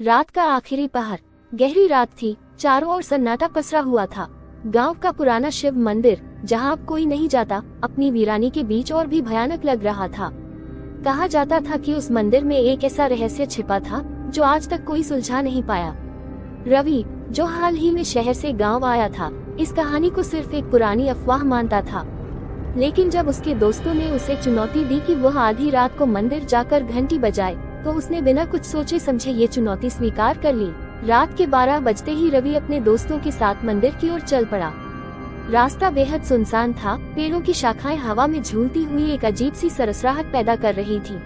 रात का आखिरी पहर। गहरी रात थी, चारों ओर सन्नाटा पसरा हुआ था। गांव का पुराना शिव मंदिर, जहां अब कोई नहीं जाता, अपनी वीरानी के बीच और भी भयानक लग रहा था। कहा जाता था कि उस मंदिर में एक ऐसा रहस्य छिपा था जो आज तक कोई सुलझा नहीं पाया। रवि, जो हाल ही में शहर से गांव आया था, इस कहानी को सिर्फ एक पुरानी अफवाह मानता था। लेकिन जब उसके दोस्तों ने उसे चुनौती दी कि वह आधी रात को मंदिर जाकर घंटी बजाए, तो उसने बिना कुछ सोचे समझे ये चुनौती स्वीकार कर ली। रात के 12 बजते ही रवि अपने दोस्तों के साथ मंदिर की ओर चल पड़ा। रास्ता बेहद सुनसान था, पेड़ों की शाखाएं हवा में झूलती हुई एक अजीब सी सरसराहट पैदा कर रही थी।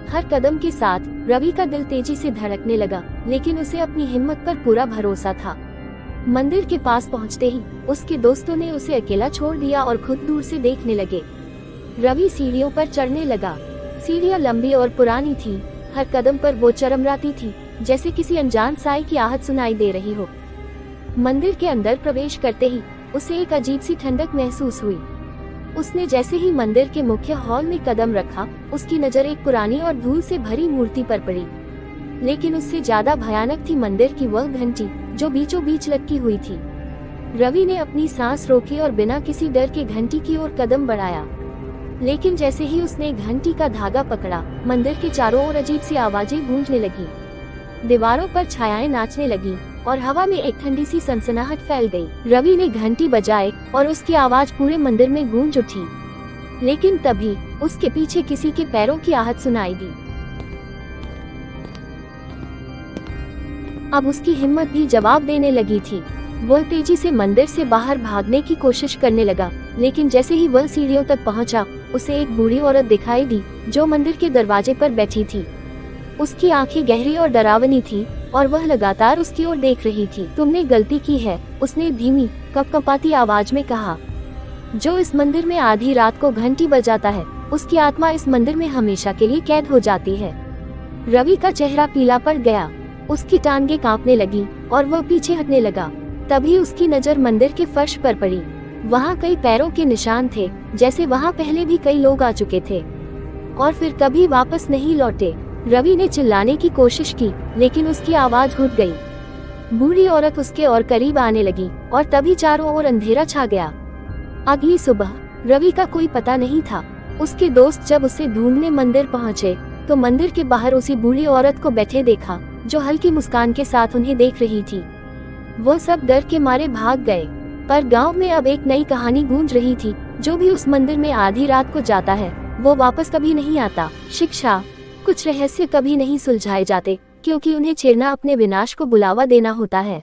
हर कदम के साथ रवि का दिल तेजी से धड़कने लगा, लेकिन उसे अपनी हिम्मत पर पूरा भरोसा था। मंदिर के पास पहुंचते ही उसके दोस्तों ने उसे अकेला छोड़ दिया और खुद दूर से देखने लगे। रवि सीढ़ियों पर चढ़ने लगा। सीढ़ियां लंबी और पुरानी थी, हर कदम पर वो चरमराती थी, जैसे किसी अनजान साए की आहट सुनाई दे रही हो। मंदिर के अंदर प्रवेश करते ही उसे एक अजीब सी ठंडक महसूस हुई। उसने जैसे ही मंदिर के मुख्य हॉल में कदम रखा, उसकी नजर एक पुरानी और धूल से भरी मूर्ति पर पड़ी। लेकिन उससे ज्यादा भयानक थी मंदिर की वह घंटी, जो बीचों बीच लटकी हुई थी। रवि ने अपनी सांस रोकी और बिना किसी डर के घंटी की ओर कदम बढ़ाया। लेकिन जैसे ही उसने घंटी का धागा पकड़ा, मंदिर के चारों ओर अजीब सी आवाजें गूंजने लगी। दीवारों पर छायाएं नाचने लगी और हवा में एक ठंडी सी सनसनाहट फैल गई। रवि ने घंटी बजाई और उसकी आवाज पूरे मंदिर में गूंज उठी। लेकिन तभी उसके पीछे किसी के पैरों की आहट सुनाई दी। अब उसकी हिम्मत भी जवाब देने लगी थी। वह तेजी से मंदिर से बाहर भागने की कोशिश करने लगा, लेकिन जैसे ही वह सीढ़ियों तक पहुंचा, उसे एक बूढ़ी औरत दिखाई दी जो मंदिर के दरवाजे पर बैठी थी। उसकी आंखें गहरी और डरावनी थी और वह लगातार उसकी ओर देख रही थी। तुमने गलती की है, उसने धीमी कपकपाती आवाज में कहा। जो इस मंदिर में आधी रात को घंटी बजाता है, उसकी आत्मा इस मंदिर में हमेशा के लिए कैद हो जाती है। रवि का चेहरा पीला पड़ गया, उसकी टांगें कांपने लगी और वह पीछे हटने लगा। तभी उसकी नजर मंदिर के फर्श पर पड़ी। वहाँ कई पैरों के निशान थे, जैसे वहाँ पहले भी कई लोग आ चुके थे और फिर कभी वापस नहीं लौटे। रवि ने चिल्लाने की कोशिश की, लेकिन उसकी आवाज घुट गई। बूढ़ी औरत उसके और करीब आने लगी और तभी चारों ओर अंधेरा छा गया। अगली सुबह रवि का कोई पता नहीं था। उसके दोस्त जब उसे ढूंढने मंदिर पहुँचे, तो मंदिर के बाहर उसी बूढ़ी औरत को बैठे देखा, जो हल्की मुस्कान के साथ उन्हें देख रही थी। वो सब डर के मारे भाग गए। पर गांव में अब एक नई कहानी गूंज रही थी। जो भी उस मंदिर में आधी रात को जाता है, वो वापस कभी नहीं आता। शिक्षा, कुछ रहस्य कभी नहीं सुलझाए जाते, क्योंकि उन्हें छेड़ना अपने विनाश को बुलावा देना होता है।